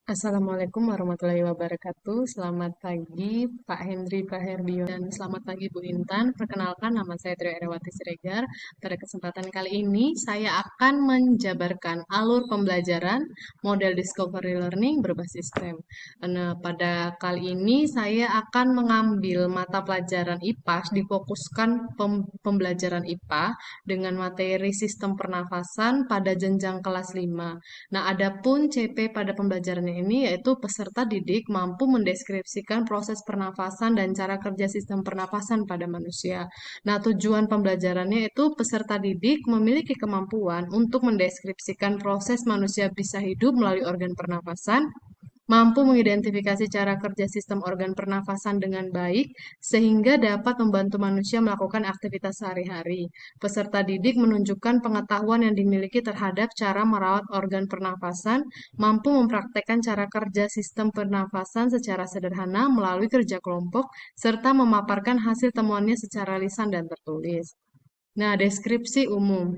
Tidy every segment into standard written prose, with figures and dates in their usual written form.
Assalamualaikum warahmatullahi wabarakatuh. Selamat pagi Pak Hendri, Pak Herdio, dan selamat pagi Bu Intan. Perkenalkan nama saya Tria Erawati Siregar. Pada kesempatan kali ini saya akan menjabarkan alur pembelajaran model Discovery Learning berbasis STEM. Nah, pada kali ini saya akan mengambil mata pelajaran IPA, difokuskan pembelajaran IPA dengan materi sistem pernafasan pada jenjang kelas 5. Nah, adapun CP pada pembelajaran ini yaitu peserta didik mampu mendeskripsikan proses pernafasan dan cara kerja sistem pernafasan pada manusia. Nah, tujuan pembelajarannya itu peserta didik memiliki kemampuan untuk mendeskripsikan proses manusia bisa hidup melalui organ pernafasan, mampu mengidentifikasi cara kerja sistem organ pernafasan dengan baik, sehingga dapat membantu manusia melakukan aktivitas sehari-hari. Peserta didik menunjukkan pengetahuan yang dimiliki terhadap cara merawat organ pernafasan, mampu mempraktekkan cara kerja sistem pernafasan secara sederhana melalui kerja kelompok, serta memaparkan hasil temuannya secara lisan dan tertulis. Nah, deskripsi umum.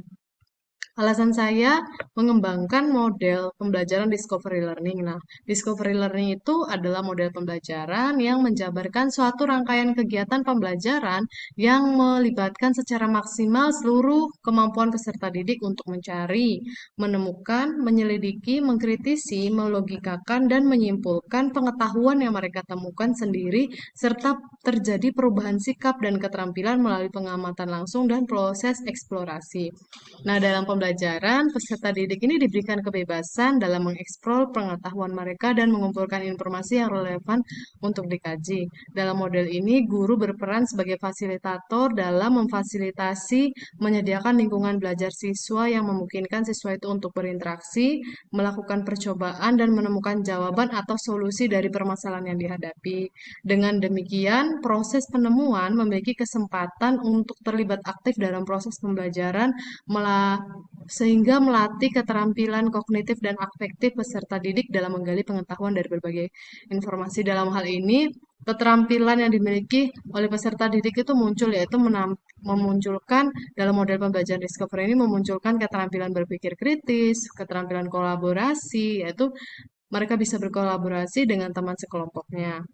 Alasan saya mengembangkan model pembelajaran Discovery Learning. Nah, Discovery Learning itu adalah model pembelajaran yang menjabarkan suatu rangkaian kegiatan pembelajaran yang melibatkan secara maksimal seluruh kemampuan peserta didik untuk mencari, menemukan, menyelidiki, mengkritisi, melogikakan, dan menyimpulkan pengetahuan yang mereka temukan sendiri, serta terjadi perubahan sikap dan keterampilan melalui pengamatan langsung dan proses eksplorasi. Nah, dalam pembelajaran, peserta didik ini diberikan kebebasan dalam mengeksplor pengetahuan mereka dan mengumpulkan informasi yang relevan untuk dikaji. Dalam model ini, guru berperan sebagai fasilitator dalam memfasilitasi menyediakan lingkungan belajar siswa yang memungkinkan siswa itu untuk berinteraksi, melakukan percobaan, dan menemukan jawaban atau solusi dari permasalahan yang dihadapi. Dengan demikian, proses penemuan memiliki kesempatan untuk terlibat aktif dalam proses pembelajaran sehingga melatih keterampilan kognitif dan afektif peserta didik dalam menggali pengetahuan dari berbagai informasi. Dalam hal ini, keterampilan yang dimiliki oleh peserta didik itu muncul, yaitu memunculkan dalam model pembelajaran Discovery ini memunculkan keterampilan berpikir kritis, keterampilan kolaborasi, yaitu mereka bisa berkolaborasi dengan teman sekelompoknya.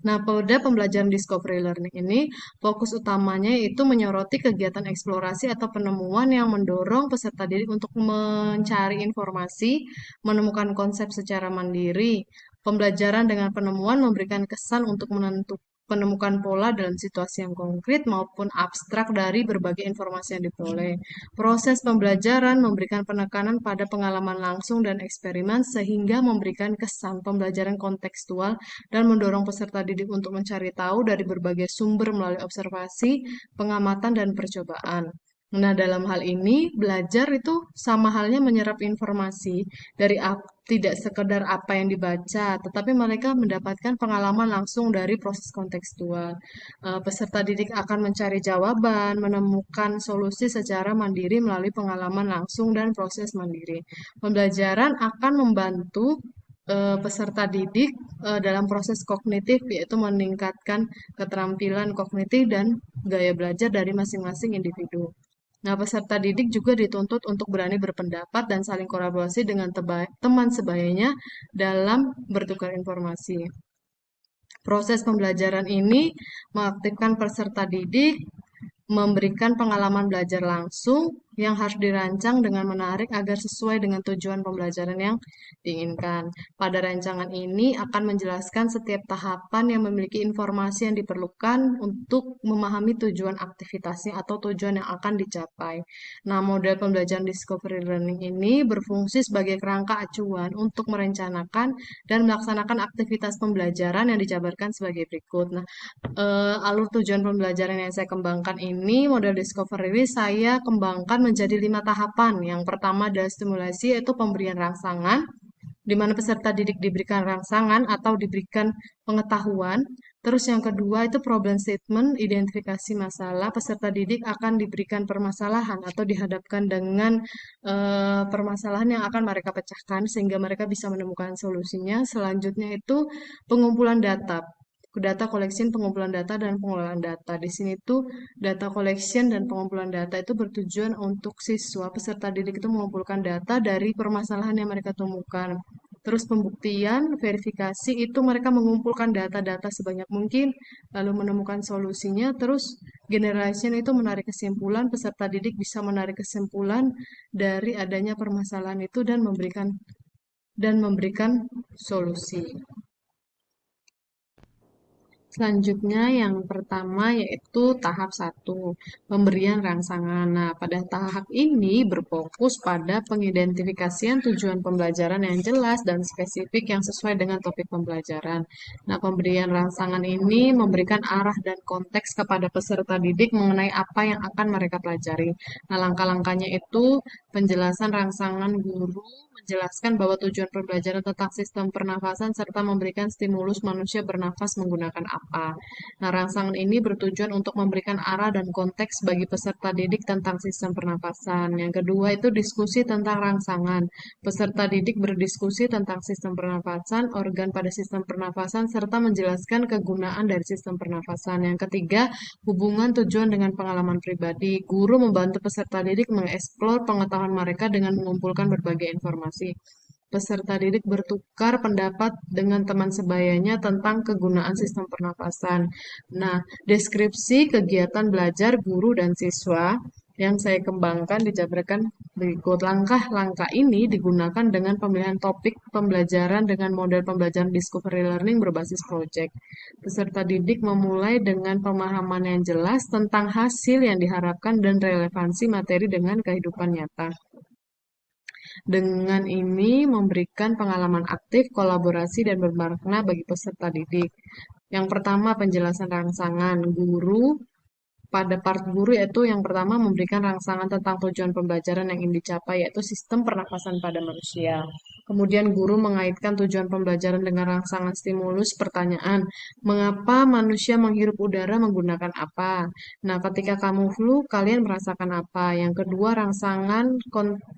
Nah, pada pembelajaran Discovery Learning ini, fokus utamanya itu menyoroti kegiatan eksplorasi atau penemuan yang mendorong peserta didik untuk mencari informasi, menemukan konsep secara mandiri. Pembelajaran dengan penemuan memberikan kesan untuk menemukan pola dalam situasi yang konkret maupun abstrak dari berbagai informasi yang diperoleh. Proses pembelajaran memberikan penekanan pada pengalaman langsung dan eksperimen sehingga memberikan kesan pembelajaran kontekstual dan mendorong peserta didik untuk mencari tahu dari berbagai sumber melalui observasi, pengamatan, dan percobaan. Nah, dalam hal ini, belajar itu sama halnya menyerap informasi dari tidak sekedar apa yang dibaca, tetapi mereka mendapatkan pengalaman langsung dari proses kontekstual. Peserta didik akan mencari jawaban, menemukan solusi secara mandiri melalui pengalaman langsung dan proses mandiri. Pembelajaran akan membantu peserta didik dalam proses kognitif, yaitu meningkatkan keterampilan kognitif dan gaya belajar dari masing-masing individu. Nah, peserta didik juga dituntut untuk berani berpendapat dan saling kolaborasi dengan teman sebayanya dalam bertukar informasi. Proses pembelajaran ini mengaktifkan peserta didik memberikan pengalaman belajar langsung yang harus dirancang dengan menarik agar sesuai dengan tujuan pembelajaran yang diinginkan. Pada rancangan ini akan menjelaskan setiap tahapan yang memiliki informasi yang diperlukan untuk memahami tujuan aktivitasnya atau tujuan yang akan dicapai. Nah, model pembelajaran Discovery Learning ini berfungsi sebagai kerangka acuan untuk merencanakan dan melaksanakan aktivitas pembelajaran yang dijabarkan sebagai berikut. Nah, alur tujuan pembelajaran yang saya kembangkan ini, model discovery saya kembangkan menjadi 5 tahapan. Yang pertama adalah stimulasi, yaitu pemberian rangsangan, di mana peserta didik diberikan rangsangan atau diberikan pengetahuan. Terus yang kedua itu problem statement, identifikasi masalah. Peserta didik akan diberikan permasalahan atau dihadapkan dengan permasalahan yang akan mereka pecahkan sehingga mereka bisa menemukan solusinya. Selanjutnya itu pengumpulan data. Data collection, pengumpulan data, dan pengolahan data. Di sini tuh data collection dan pengumpulan data itu bertujuan untuk siswa peserta didik itu mengumpulkan data dari permasalahan yang mereka temukan. Terus pembuktian, verifikasi itu mereka mengumpulkan data-data sebanyak mungkin, lalu menemukan solusinya. Terus generation itu menarik kesimpulan, peserta didik bisa menarik kesimpulan dari adanya permasalahan itu dan memberikan solusi. Selanjutnya yang pertama yaitu tahap 1, pemberian rangsangan. Nah, pada tahap ini berfokus pada pengidentifikasian tujuan pembelajaran yang jelas dan spesifik yang sesuai dengan topik pembelajaran. Nah, pemberian rangsangan ini memberikan arah dan konteks kepada peserta didik mengenai apa yang akan mereka pelajari. Nah, langkah-langkahnya itu penjelasan rangsangan guru menjelaskan bahwa tujuan pembelajaran tentang sistem pernafasan serta memberikan stimulus manusia bernafas menggunakan apa. Nah, rangsangan ini bertujuan untuk memberikan arah dan konteks bagi peserta didik tentang sistem pernafasan. Yang kedua itu diskusi tentang rangsangan. Peserta didik berdiskusi tentang sistem pernafasan, organ pada sistem pernafasan, serta menjelaskan kegunaan dari sistem pernafasan. Yang ketiga, hubungan tujuan dengan pengalaman pribadi. Guru membantu peserta didik mengeksplor pengetahuan mereka dengan mengumpulkan berbagai informasi. Peserta didik bertukar pendapat dengan teman sebayanya tentang kegunaan sistem pernafasan. Nah, deskripsi kegiatan belajar guru dan siswa yang saya kembangkan dijabarkan berikut. Langkah-langkah ini digunakan dengan pemilihan topik pembelajaran dengan model pembelajaran discovery learning berbasis project. Peserta didik memulai dengan pemahaman yang jelas tentang hasil yang diharapkan dan relevansi materi dengan kehidupan nyata. Dengan ini memberikan pengalaman aktif, kolaborasi, dan bermakna bagi peserta didik. Yang pertama, penjelasan rangsangan. Pada part guru yaitu yang pertama memberikan rangsangan tentang tujuan pembelajaran yang ingin dicapai, yaitu sistem pernapasan pada manusia. Kemudian guru mengaitkan tujuan pembelajaran dengan rangsangan stimulus pertanyaan, mengapa manusia menghirup udara menggunakan apa? Nah, ketika kamu flu, kalian merasakan apa? Yang kedua, rangsangan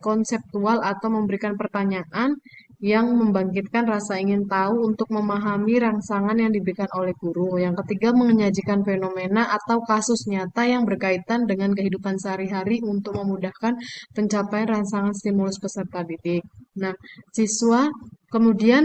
konseptual atau memberikan pertanyaan yang membangkitkan rasa ingin tahu untuk memahami rangsangan yang diberikan oleh guru. Yang ketiga, menyajikan fenomena atau kasus nyata yang berkaitan dengan kehidupan sehari-hari untuk memudahkan pencapaian rangsangan stimulus peserta didik. Nah, siswa kemudian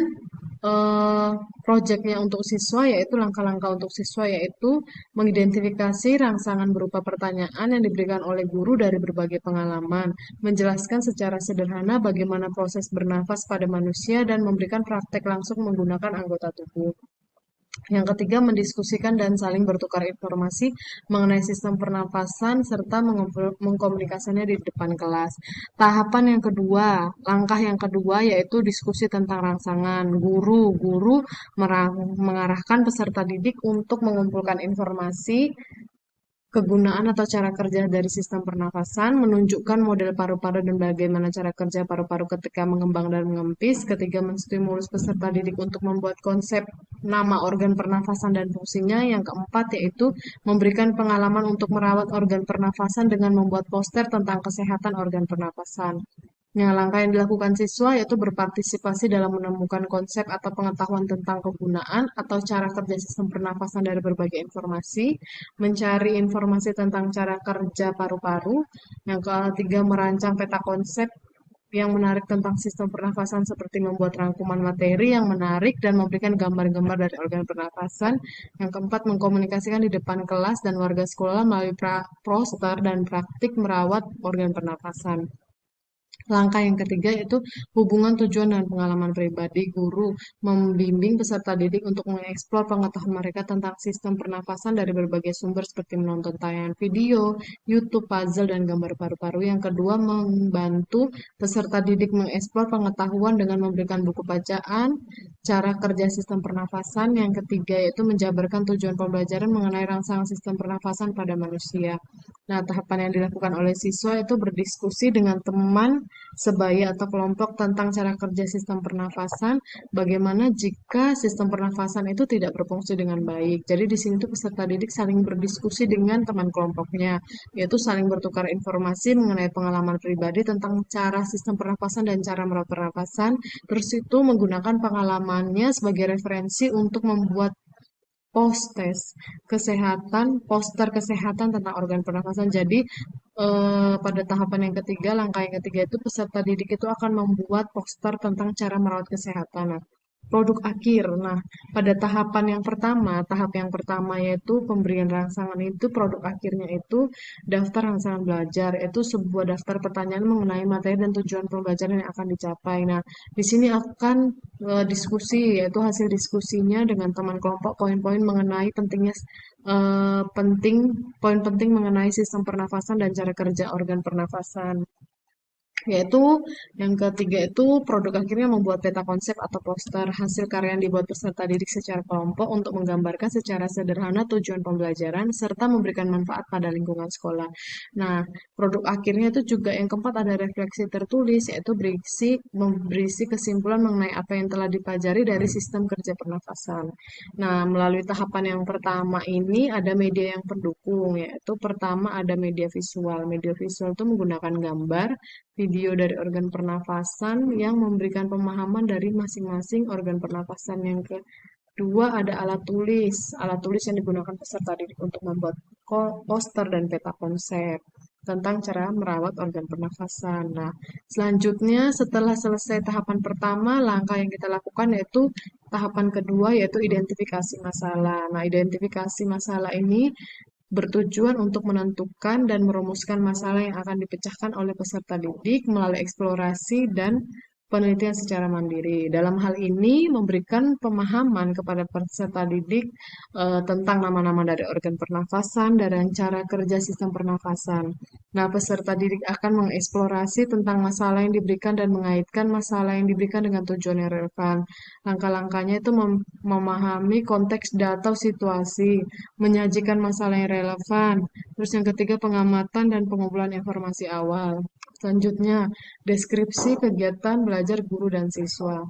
eh, proyeknya untuk siswa yaitu langkah-langkah untuk siswa yaitu mengidentifikasi rangsangan berupa pertanyaan yang diberikan oleh guru dari berbagai pengalaman, menjelaskan secara sederhana bagaimana proses bernafas pada manusia dan memberikan praktek langsung menggunakan anggota tubuh. Yang ketiga, mendiskusikan dan saling bertukar informasi mengenai sistem pernapasan serta mengkomunikasikannya di depan kelas. Langkah yang kedua yaitu diskusi tentang rangsangan. Guru mengarahkan peserta didik untuk mengumpulkan informasi kegunaan atau cara kerja dari sistem pernafasan, menunjukkan model paru-paru dan bagaimana cara kerja paru-paru ketika mengembang dan mengempis. Ketiga, menstimulus peserta didik untuk membuat konsep nama organ pernafasan dan fungsinya. Yang keempat, yaitu memberikan pengalaman untuk merawat organ pernafasan dengan membuat poster tentang kesehatan organ pernafasan. Nah, langkah yang dilakukan siswa yaitu berpartisipasi dalam menemukan konsep atau pengetahuan tentang kegunaan atau cara kerja sistem pernafasan dari berbagai informasi, mencari informasi tentang cara kerja paru-paru. Yang ketiga, merancang peta konsep yang menarik tentang sistem pernafasan seperti membuat rangkuman materi yang menarik dan memberikan gambar-gambar dari organ pernafasan. Yang keempat, mengkomunikasikan di depan kelas dan warga sekolah melalui poster dan praktik merawat organ pernafasan. Langkah yang ketiga yaitu hubungan tujuan dan pengalaman pribadi. Guru membimbing peserta didik untuk mengeksplor pengetahuan mereka tentang sistem pernafasan dari berbagai sumber seperti menonton tayangan video, YouTube, puzzle, dan gambar paru-paru. Yang kedua, membantu peserta didik mengeksplor pengetahuan dengan memberikan buku bacaan, cara kerja sistem pernafasan. Yang ketiga yaitu menjabarkan tujuan pembelajaran mengenai rangsangan sistem pernafasan pada manusia. Nah, tahapan yang dilakukan oleh siswa itu berdiskusi dengan teman sebaya atau kelompok tentang cara kerja sistem pernafasan, bagaimana jika sistem pernafasan itu tidak berfungsi dengan baik. Jadi di sini tuh peserta didik saling berdiskusi dengan teman kelompoknya, yaitu saling bertukar informasi mengenai pengalaman pribadi tentang cara sistem pernafasan dan cara merawat pernafasan, terus itu menggunakan pengalamannya sebagai referensi untuk membuat poster kesehatan tentang organ pernafasan. Jadi pada tahapan yang ketiga, langkah yang ketiga itu peserta didik itu akan membuat poster tentang cara merawat kesehatan. Nah, produk akhir. Nah, pada tahap yang pertama yaitu pemberian rangsangan itu produk akhirnya itu daftar rangsangan belajar, yaitu sebuah daftar pertanyaan mengenai materi dan tujuan pembelajaran yang akan dicapai. Nah, di sini akan diskusi, yaitu hasil diskusinya dengan teman kelompok poin-poin mengenai penting poin penting mengenai sistem pernafasan dan cara kerja organ pernafasan. Yaitu yang ketiga itu produk akhirnya membuat peta konsep atau poster hasil karya yang dibuat peserta didik secara kelompok untuk menggambarkan secara sederhana tujuan pembelajaran serta memberikan manfaat pada lingkungan sekolah. Nah, produk akhirnya itu juga yang keempat ada refleksi tertulis yaitu berisi kesimpulan mengenai apa yang telah dipelajari dari sistem kerja pernafasan. Nah, melalui tahapan yang pertama ini ada media yang pendukung yaitu pertama ada media visual. Media visual itu menggunakan gambar video dari organ pernafasan yang memberikan pemahaman dari masing-masing organ pernafasan. Yang kedua ada alat tulis. Alat tulis yang digunakan peserta didik untuk membuat poster dan peta konsep tentang cara merawat organ pernafasan. Nah, selanjutnya setelah selesai tahapan pertama, langkah yang kita lakukan yaitu tahapan kedua yaitu identifikasi masalah. Nah, identifikasi masalah ini bertujuan untuk menentukan dan merumuskan masalah yang akan dipecahkan oleh peserta didik melalui eksplorasi dan penelitian secara mandiri. Dalam hal ini, memberikan pemahaman kepada peserta didik tentang nama-nama dari organ pernafasan dan cara kerja sistem pernafasan. Nah, peserta didik akan mengeksplorasi tentang masalah yang diberikan dan mengaitkan masalah yang diberikan dengan tujuan yang relevan. Langkah-langkahnya itu memahami konteks data atau situasi, menyajikan masalah yang relevan. Terus yang ketiga, pengamatan dan pengumpulan informasi awal. Selanjutnya, deskripsi kegiatan belajar guru dan siswa.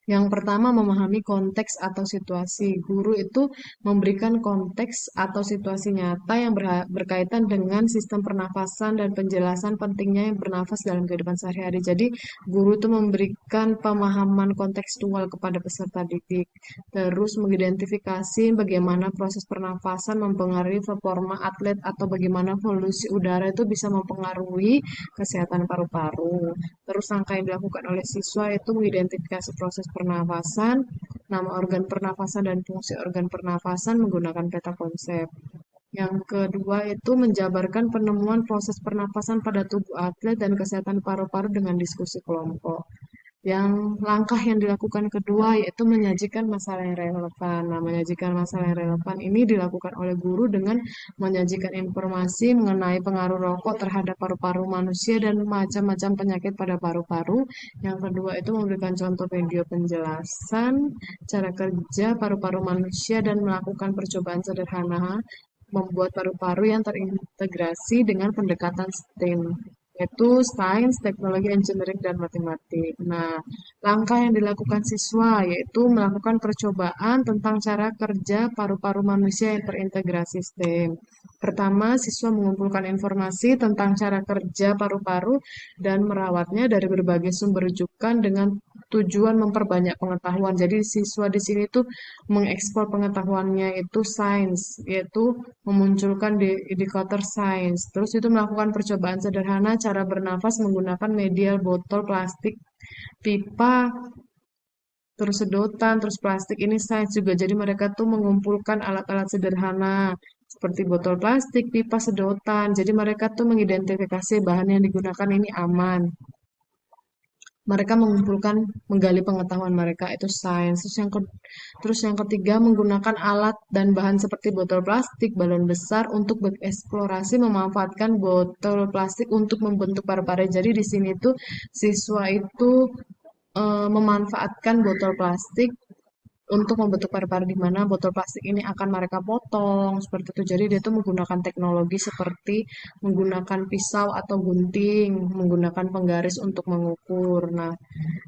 Yang pertama, memahami konteks atau situasi. Guru itu memberikan konteks atau situasi nyata yang berkaitan dengan sistem pernafasan dan penjelasan pentingnya yang bernafas dalam kehidupan sehari-hari. Jadi, guru itu memberikan pemahaman kontekstual kepada peserta didik. Terus, mengidentifikasi bagaimana proses pernafasan mempengaruhi performa atlet atau bagaimana polusi udara itu bisa mempengaruhi kesehatan paru-paru. Terus langkah yang dilakukan oleh siswa itu mengidentifikasi proses pernafasan, nama organ pernafasan dan fungsi organ pernafasan menggunakan peta konsep. Yang kedua itu menjabarkan penemuan proses pernafasan pada tubuh atlet dan kesehatan paru-paru dengan diskusi kelompok. Yang langkah yang dilakukan kedua yaitu menyajikan masalah yang relevan. Nah, menyajikan masalah yang relevan ini dilakukan oleh guru dengan menyajikan informasi mengenai pengaruh rokok terhadap paru-paru manusia dan macam-macam penyakit pada paru-paru. Yang kedua itu memberikan contoh video penjelasan cara kerja paru-paru manusia dan melakukan percobaan sederhana membuat paru-paru yang terintegrasi dengan pendekatan STEM yaitu sains, teknologi, engineering, dan matematik. Nah, langkah yang dilakukan siswa yaitu melakukan percobaan tentang cara kerja paru-paru manusia yang terintegrasi STEM. Pertama, siswa mengumpulkan informasi tentang cara kerja paru-paru dan merawatnya dari berbagai sumber rujukan dengan tujuan memperbanyak pengetahuan. Jadi siswa di sini tuh mengekspor pengetahuannya itu sains, yaitu memunculkan indikator sains. Terus itu melakukan percobaan sederhana cara bernafas menggunakan media botol plastik, pipa, terus sedotan, terus plastik ini sains juga. Jadi mereka tuh mengumpulkan alat-alat sederhana seperti botol plastik, pipa, sedotan. Jadi mereka tuh mengidentifikasi bahan yang digunakan ini aman. Mereka mengumpulkan, menggali pengetahuan mereka itu sains. Terus yang ketiga menggunakan alat dan bahan seperti botol plastik, balon besar untuk bereksplorasi memanfaatkan botol plastik untuk membentuk paru-paru. Jadi di sini tuh siswa itu memanfaatkan botol plastik untuk membentuk paru-paru di mana botol plastik ini akan mereka potong seperti itu. Jadi dia tuh menggunakan teknologi seperti menggunakan pisau atau gunting, menggunakan penggaris untuk mengukur. Nah,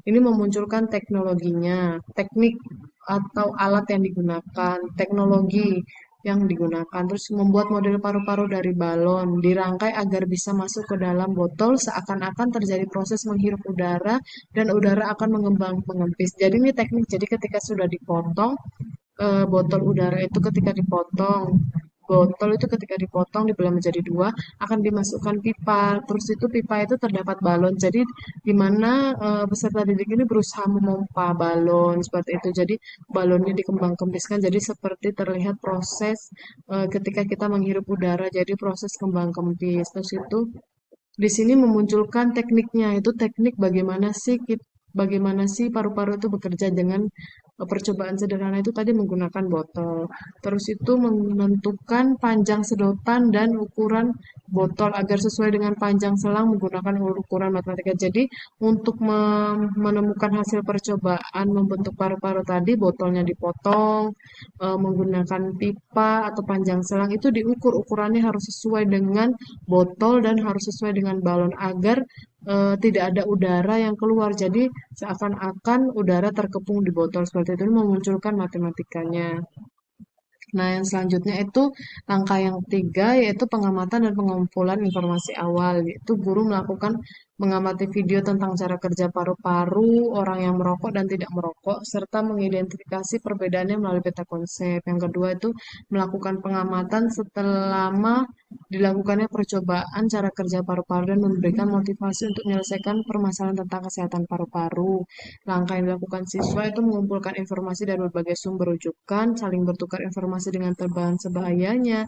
ini memunculkan teknologinya, teknik atau alat yang digunakan, teknologi yang digunakan. Terus membuat model paru-paru dari balon, dirangkai agar bisa masuk ke dalam botol seakan-akan terjadi proses menghirup udara dan udara akan mengembang mengempis. Jadi ini teknik, jadi ketika sudah dipotong, botol udara itu ketika dipotong, botol itu ketika dipotong dibelah menjadi dua akan dimasukkan pipa. Terus itu pipa itu terdapat balon. Jadi di mana peserta didik ini berusaha memompa balon seperti itu. Jadi balonnya dikembang-kembiskan. Jadi seperti terlihat proses ketika kita menghirup udara. Jadi proses kembang kempis. Terus itu di sini memunculkan tekniknya, itu teknik bagaimana sih paru-paru itu bekerja dengan percobaan sederhana itu tadi menggunakan botol. Terus itu menentukan panjang sedotan dan ukuran botol agar sesuai dengan panjang selang menggunakan ukuran matematika. Jadi untuk menemukan hasil percobaan membentuk paru-paru tadi, botolnya dipotong, menggunakan pipa atau panjang selang itu diukur, ukurannya harus sesuai dengan botol dan harus sesuai dengan balon agar tidak ada udara yang keluar. Jadi seakan-akan udara terkepung di botol seperti itu memunculkan matematikanya. Nah, yang selanjutnya itu langkah yang ketiga yaitu pengamatan dan pengumpulan informasi awal. Yaitu guru melakukan mengamati video tentang cara kerja paru-paru, orang yang merokok dan tidak merokok, serta mengidentifikasi perbedaannya melalui peta konsep. Yang kedua itu melakukan pengamatan selama dilakukannya percobaan cara kerja paru-paru dan memberikan motivasi untuk menyelesaikan permasalahan tentang kesehatan paru-paru. Langkah yang dilakukan siswa itu mengumpulkan informasi dari berbagai sumber rujukan, saling bertukar informasi dengan terbahan sebahayanya,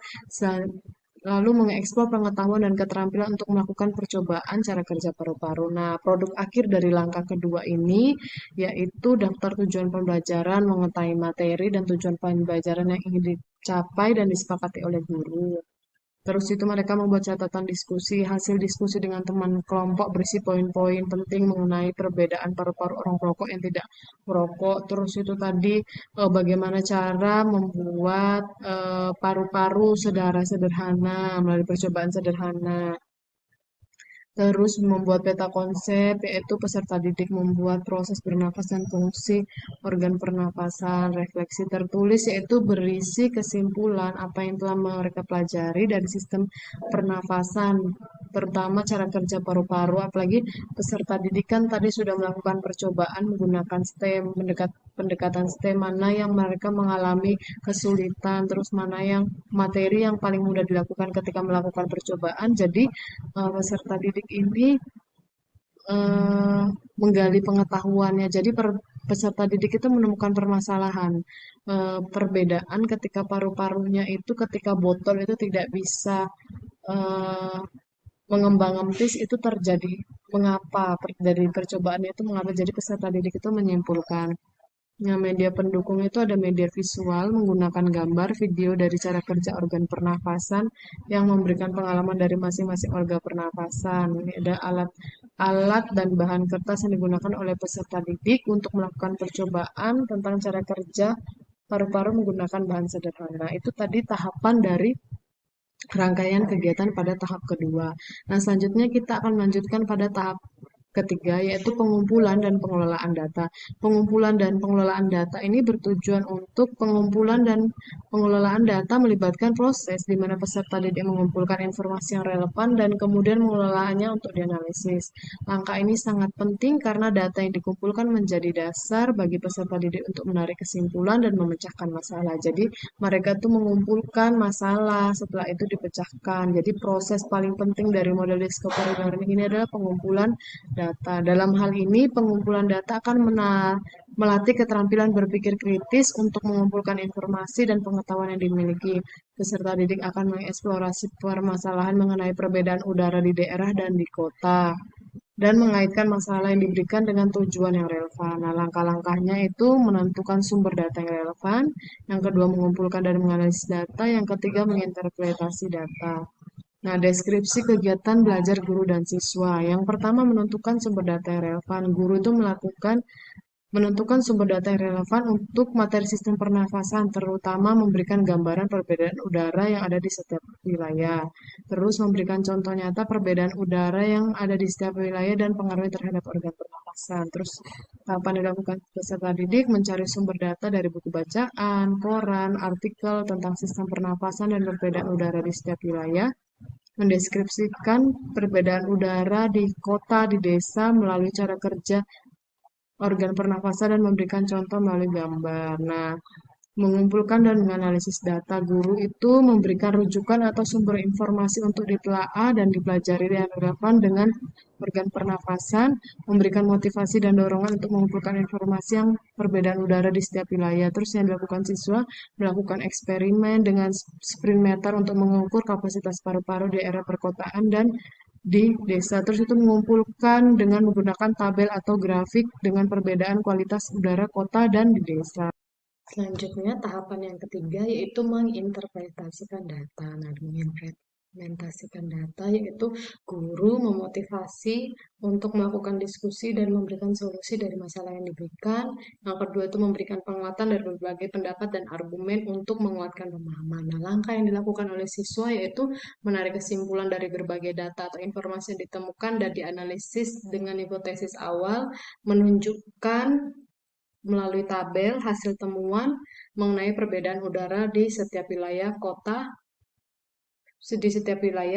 lalu mengeksplor pengetahuan dan keterampilan untuk melakukan percobaan cara kerja paru-paru. Nah, produk akhir dari langkah kedua ini yaitu daftar tujuan pembelajaran, mengetahui materi dan tujuan pembelajaran yang ingin dicapai dan disepakati oleh guru. Terus itu mereka membuat catatan diskusi, hasil diskusi dengan teman kelompok berisi poin-poin penting mengenai perbedaan paru-paru orang perokok yang tidak merokok. Terus itu tadi bagaimana cara membuat paru-paru sederhana melalui percobaan sederhana. Terus membuat peta konsep, yaitu peserta didik membuat proses bernafas dan fungsi organ pernapasan. Refleksi tertulis yaitu berisi kesimpulan apa yang telah mereka pelajari dari sistem pernafasan, terutama cara kerja paru-paru. Apalagi peserta didik kan tadi sudah melakukan percobaan menggunakan STEM, pendekatan STEM, mana yang mereka mengalami kesulitan, terus mana yang materi yang paling mudah dilakukan ketika melakukan percobaan. Jadi peserta didik ini eh, menggali pengetahuannya. Jadi peserta didik itu menemukan permasalahan, perbedaan ketika paru-parunya itu ketika botol itu tidak bisa eh, mengembang empis itu terjadi. Mengapa dari percobaannya itu mengapa jadi peserta didik itu menyimpulkan. Nah, media pendukung itu ada media visual menggunakan gambar, video dari cara kerja organ pernafasan yang memberikan pengalaman dari masing-masing organ pernafasan. Ini ada alat dan bahan kertas yang digunakan oleh peserta didik untuk melakukan percobaan tentang cara kerja paru-paru menggunakan bahan sederhana. Itu tadi tahapan dari rangkaian kegiatan pada tahap kedua. Nah, selanjutnya kita akan melanjutkan pada tahap ketiga, yaitu pengumpulan dan pengelolaan data. Pengumpulan dan pengelolaan data ini bertujuan untuk pengumpulan dan pengelolaan data melibatkan proses di mana peserta didik mengumpulkan informasi yang relevan dan kemudian mengelolaannya untuk dianalisis. Langkah ini sangat penting karena data yang dikumpulkan menjadi dasar bagi peserta didik untuk menarik kesimpulan dan memecahkan masalah. Jadi mereka tuh mengumpulkan masalah, setelah itu dipecahkan. Jadi proses paling penting dari model discovery learning ini adalah pengumpulan data. Dalam hal ini, pengumpulan data akan melatih keterampilan berpikir kritis untuk mengumpulkan informasi dan pengetahuan yang dimiliki. Peserta didik akan mengeksplorasi permasalahan mengenai perbedaan udara di daerah dan di kota dan mengaitkan masalah yang diberikan dengan tujuan yang relevan. Nah, langkah-langkahnya itu menentukan sumber data yang relevan, yang kedua mengumpulkan dan menganalisis data, yang ketiga menginterpretasi data. Nah, deskripsi kegiatan belajar guru dan siswa. Yang pertama menentukan sumber data yang relevan. Guru itu menentukan sumber data yang relevan untuk materi sistem pernafasan, terutama memberikan gambaran perbedaan udara yang ada di setiap wilayah. Terus memberikan contoh nyata perbedaan udara yang ada di setiap wilayah dan pengaruhnya terhadap organ pernafasan. Terus tahapan yang dilakukan peserta didik mencari sumber data dari buku bacaan, koran, artikel tentang sistem pernafasan dan perbedaan udara di setiap wilayah, mendeskripsikan perbedaan udara di kota, di desa melalui cara kerja organ pernafasan dan memberikan contoh melalui gambar. Nah, Mengumpulkan dan menganalisis data. Guru itu memberikan rujukan atau sumber informasi untuk ditelaah dan dipelajari yang relevan dengan organ pernafasan, memberikan motivasi dan dorongan untuk mengumpulkan informasi yang perbedaan udara di setiap wilayah. Terus yang dilakukan siswa melakukan eksperimen dengan sprint meter untuk mengukur kapasitas paru-paru di area perkotaan dan di desa. Terus itu mengumpulkan dengan menggunakan tabel atau grafik dengan perbedaan kualitas udara kota dan di desa. Selanjutnya, tahapan yang ketiga yaitu menginterpretasikan data. Nah, mengimplementasikan data yaitu guru memotivasi untuk melakukan diskusi dan memberikan solusi dari masalah yang diberikan. Yang kedua itu memberikan penguatan dari berbagai pendapat dan argumen untuk menguatkan pemahaman. Nah, langkah yang dilakukan oleh siswa yaitu menarik kesimpulan dari berbagai data atau informasi yang ditemukan dan dianalisis dengan hipotesis awal, menunjukkan melalui tabel hasil temuan mengenai perbedaan udara di setiap wilayah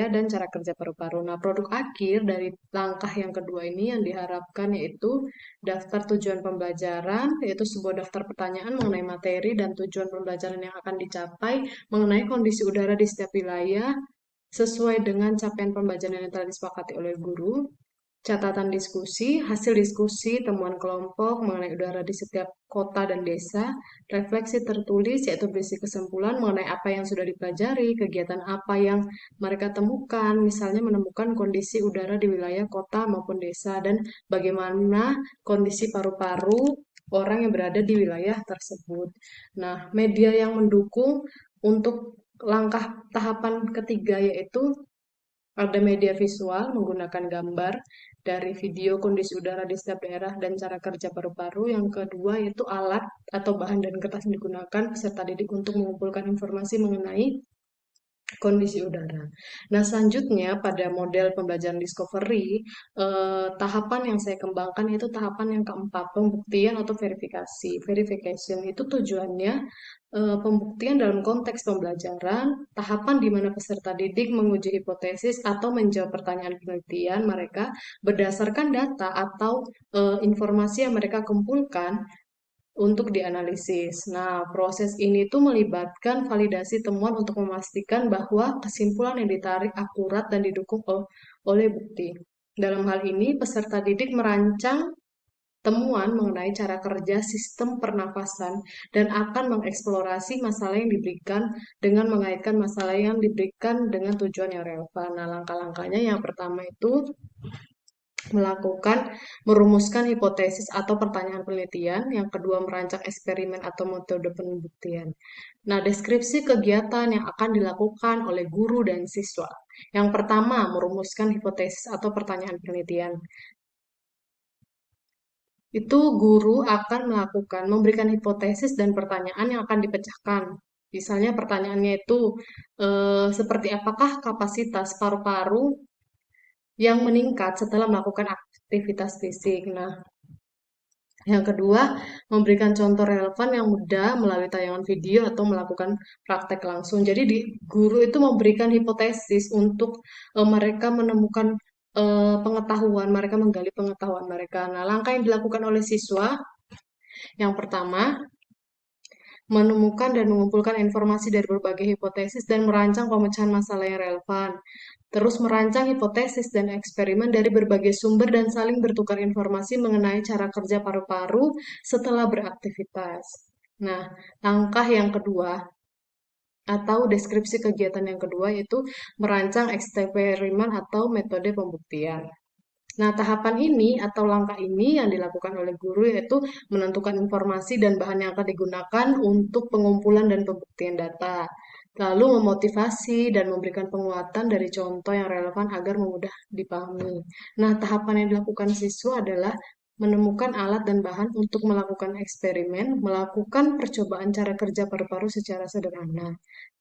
dan cara kerja paru-paru. Nah, produk akhir dari langkah yang kedua ini yang diharapkan yaitu daftar tujuan pembelajaran, yaitu sebuah daftar pertanyaan mengenai materi dan tujuan pembelajaran yang akan dicapai mengenai kondisi udara di setiap wilayah sesuai dengan capaian pembelajaran yang telah disepakati oleh guru. Catatan diskusi, hasil diskusi, temuan kelompok mengenai udara di setiap kota dan desa, refleksi tertulis yaitu berisi kesimpulan mengenai apa yang sudah dipelajari, kegiatan apa yang mereka temukan, misalnya menemukan kondisi udara di wilayah kota maupun desa, dan bagaimana kondisi paru-paru orang yang berada di wilayah tersebut. Nah, media yang mendukung untuk langkah tahapan ketiga yaitu ada media visual menggunakan gambar dari video kondisi udara di setiap daerah dan cara kerja paru-paru. Yang kedua yaitu alat atau bahan dan kertas yang digunakan peserta didik untuk mengumpulkan informasi mengenai kondisi udara. Nah, selanjutnya pada model pembelajaran discovery, tahapan yang saya kembangkan itu tahapan yang keempat, pembuktian atau verifikasi. Verification itu tujuannya pembuktian dalam konteks pembelajaran, tahapan di mana peserta didik menguji hipotesis atau menjawab pertanyaan penelitian mereka berdasarkan data atau informasi yang mereka kumpulkan untuk dianalisis. Nah, proses ini tuh melibatkan validasi temuan untuk memastikan bahwa kesimpulan yang ditarik akurat dan didukung oleh bukti. Dalam hal ini, peserta didik merancang temuan mengenai cara kerja sistem pernafasan dan akan mengeksplorasi masalah yang diberikan dengan mengaitkan masalah yang diberikan dengan tujuan yang relevan. Nah, langkah-langkahnya yang pertama itu merumuskan hipotesis atau pertanyaan penelitian, yang kedua merancang eksperimen atau metode pembuktian. Nah, deskripsi kegiatan yang akan dilakukan oleh guru dan siswa. Yang pertama, merumuskan hipotesis atau pertanyaan penelitian. Itu guru akan memberikan hipotesis dan pertanyaan yang akan dipecahkan. Misalnya pertanyaannya itu, seperti apakah kapasitas paru-paru yang meningkat setelah melakukan aktivitas fisik. Nah, yang kedua, memberikan contoh relevan yang mudah melalui tayangan video atau melakukan praktek langsung. Jadi guru itu memberikan hipotesis untuk mereka menemukan pengetahuan, mereka menggali pengetahuan mereka. Nah, langkah yang dilakukan oleh siswa, yang pertama, menemukan dan mengumpulkan informasi dari berbagai hipotesis dan merancang pemecahan masalah yang relevan. Terus merancang hipotesis dan eksperimen dari berbagai sumber dan saling bertukar informasi mengenai cara kerja paru-paru setelah beraktivitas. Nah, langkah yang kedua atau deskripsi kegiatan yang kedua yaitu merancang eksperimen atau metode pembuktian. Nah, tahapan ini atau langkah ini yang dilakukan oleh guru yaitu menentukan informasi dan bahan yang akan digunakan untuk pengumpulan dan pembuktian data. Lalu memotivasi dan memberikan penguatan dari contoh yang relevan agar mudah dipahami. Nah, tahapan yang dilakukan siswa adalah menemukan alat dan bahan untuk melakukan eksperimen, melakukan percobaan cara kerja paru-paru secara sederhana.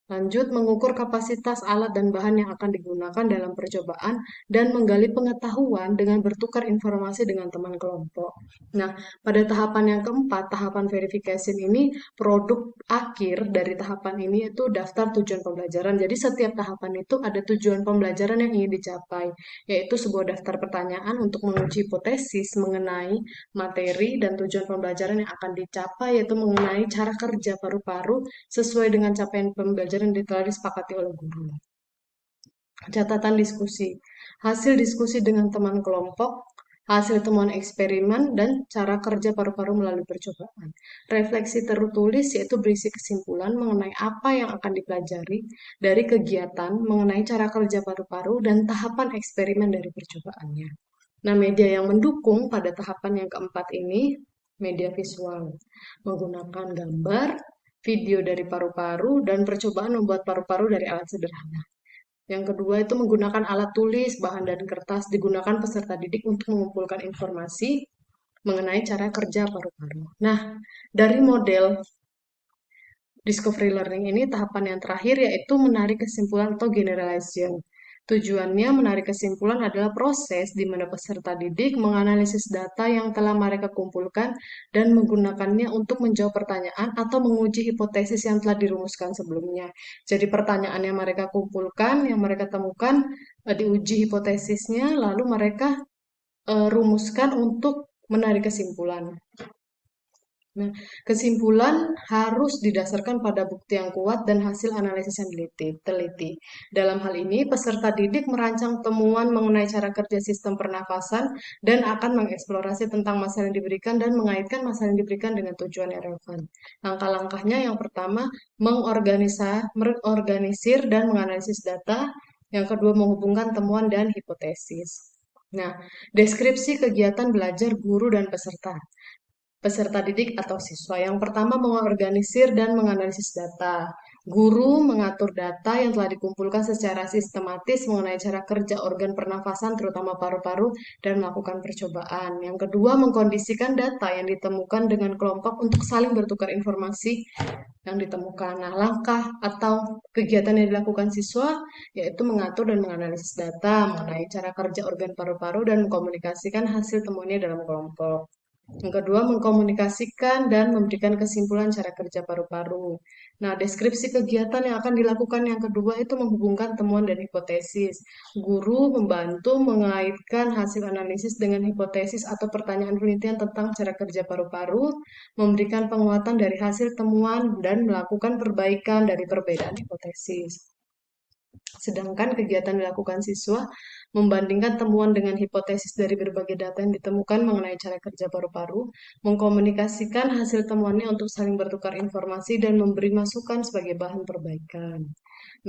Lanjut, mengukur kapasitas alat dan bahan yang akan digunakan dalam percobaan dan menggali pengetahuan dengan bertukar informasi dengan teman kelompok. Nah, pada tahapan yang keempat, tahapan verification ini, produk akhir dari tahapan ini itu daftar tujuan pembelajaran. Jadi setiap tahapan itu ada tujuan pembelajaran yang ingin dicapai, yaitu sebuah daftar pertanyaan untuk menguji hipotesis mengenai materi dan tujuan pembelajaran yang akan dicapai, yaitu mengenai cara kerja paru-paru sesuai dengan capaian pembelajaran yang telah disepakati oleh guru. Catatan diskusi. Hasil diskusi dengan teman kelompok, hasil temuan eksperimen, dan cara kerja paru-paru melalui percobaan. Refleksi tertulis yaitu berisi kesimpulan mengenai apa yang akan dipelajari dari kegiatan mengenai cara kerja paru-paru dan tahapan eksperimen dari percobaannya. Nah, media yang mendukung pada tahapan yang keempat ini, media visual, menggunakan gambar, video dari paru-paru, dan percobaan membuat paru-paru dari alat sederhana. Yang kedua itu menggunakan alat tulis, bahan dan kertas digunakan peserta didik untuk mengumpulkan informasi mengenai cara kerja paru-paru. Nah, dari model discovery learning ini tahapan yang terakhir yaitu menarik kesimpulan atau generalization. Tujuannya menarik kesimpulan adalah proses di mana peserta didik menganalisis data yang telah mereka kumpulkan dan menggunakannya untuk menjawab pertanyaan atau menguji hipotesis yang telah dirumuskan sebelumnya. Jadi pertanyaan yang mereka kumpulkan, yang mereka temukan, diuji hipotesisnya, lalu mereka rumuskan untuk menarik kesimpulan. Nah, kesimpulan harus didasarkan pada bukti yang kuat dan hasil analisis yang teliti. Dalam hal ini, peserta didik merancang temuan mengenai cara kerja sistem pernafasan dan akan mengeksplorasi tentang masalah yang diberikan dan mengaitkan masalah yang diberikan dengan tujuan yang relevan. Langkah-langkahnya yang pertama, mengorganisir dan menganalisis data. Yang kedua, menghubungkan temuan dan hipotesis. Nah, deskripsi kegiatan belajar guru dan peserta didik atau siswa. Yang pertama, mengorganisir dan menganalisis data. Guru mengatur data yang telah dikumpulkan secara sistematis mengenai cara kerja organ pernafasan, terutama paru-paru, dan melakukan percobaan. Yang kedua, mengkondisikan data yang ditemukan dengan kelompok untuk saling bertukar informasi yang ditemukan. Nah, langkah atau kegiatan yang dilakukan siswa yaitu mengatur dan menganalisis data mengenai cara kerja organ paru-paru dan mengkomunikasikan hasil temuannya dalam kelompok. Yang kedua, mengkomunikasikan dan memberikan kesimpulan cara kerja paru-paru. Nah, deskripsi kegiatan yang akan dilakukan yang kedua itu menghubungkan temuan dan hipotesis. Guru membantu mengaitkan hasil analisis dengan hipotesis atau pertanyaan penelitian tentang cara kerja paru-paru, memberikan penguatan dari hasil temuan, dan melakukan perbaikan dari perbedaan hipotesis. Sedangkan kegiatan dilakukan siswa membandingkan temuan dengan hipotesis dari berbagai data yang ditemukan mengenai cara kerja paru-paru, mengkomunikasikan hasil temuannya untuk saling bertukar informasi dan memberi masukan sebagai bahan perbaikan.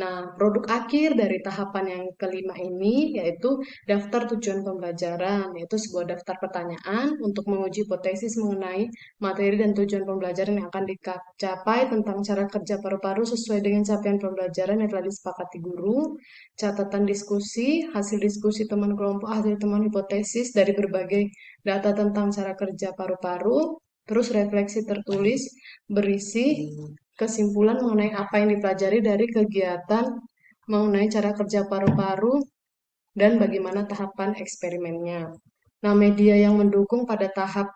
Nah, produk akhir dari tahapan yang kelima ini yaitu daftar tujuan pembelajaran, yaitu sebuah daftar pertanyaan untuk menguji hipotesis mengenai materi dan tujuan pembelajaran yang akan dicapai tentang cara kerja paru-paru sesuai dengan capaian pembelajaran yang telah disepakati guru, catatan diskusi, hasil diskusi teman kelompok, hasil temuan hipotesis dari berbagai data tentang cara kerja paru-paru, terus refleksi tertulis berisi kesimpulan mengenai apa yang dipelajari dari kegiatan mengenai cara kerja paru-paru dan bagaimana tahapan eksperimennya. Nah, media yang mendukung pada tahap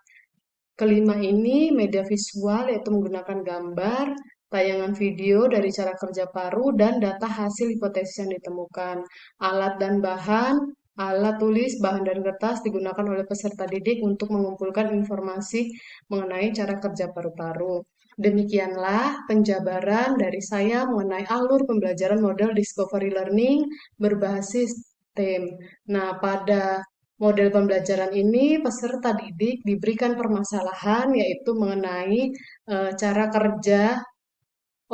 kelima ini media visual yaitu menggunakan gambar, tayangan video dari cara kerja paru, dan data hasil hipotesis yang ditemukan. Alat dan bahan, alat tulis, bahan dan kertas digunakan oleh peserta didik untuk mengumpulkan informasi mengenai cara kerja paru-paru. Demikianlah penjabaran dari saya mengenai alur pembelajaran model Discovery Learning berbasis STEM. Nah, pada model pembelajaran ini peserta didik diberikan permasalahan yaitu mengenai cara kerja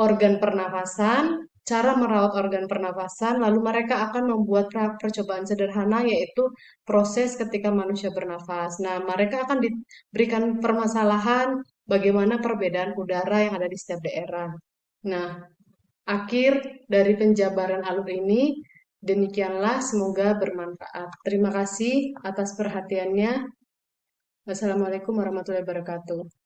organ pernafasan, cara merawat organ pernafasan, lalu mereka akan membuat percobaan sederhana yaitu proses ketika manusia bernafas. Nah, mereka akan diberikan permasalahan bagaimana perbedaan udara yang ada di setiap daerah. Nah, akhir dari penjabaran alur ini, demikianlah semoga bermanfaat. Terima kasih atas perhatiannya. Wassalamualaikum warahmatullahi wabarakatuh.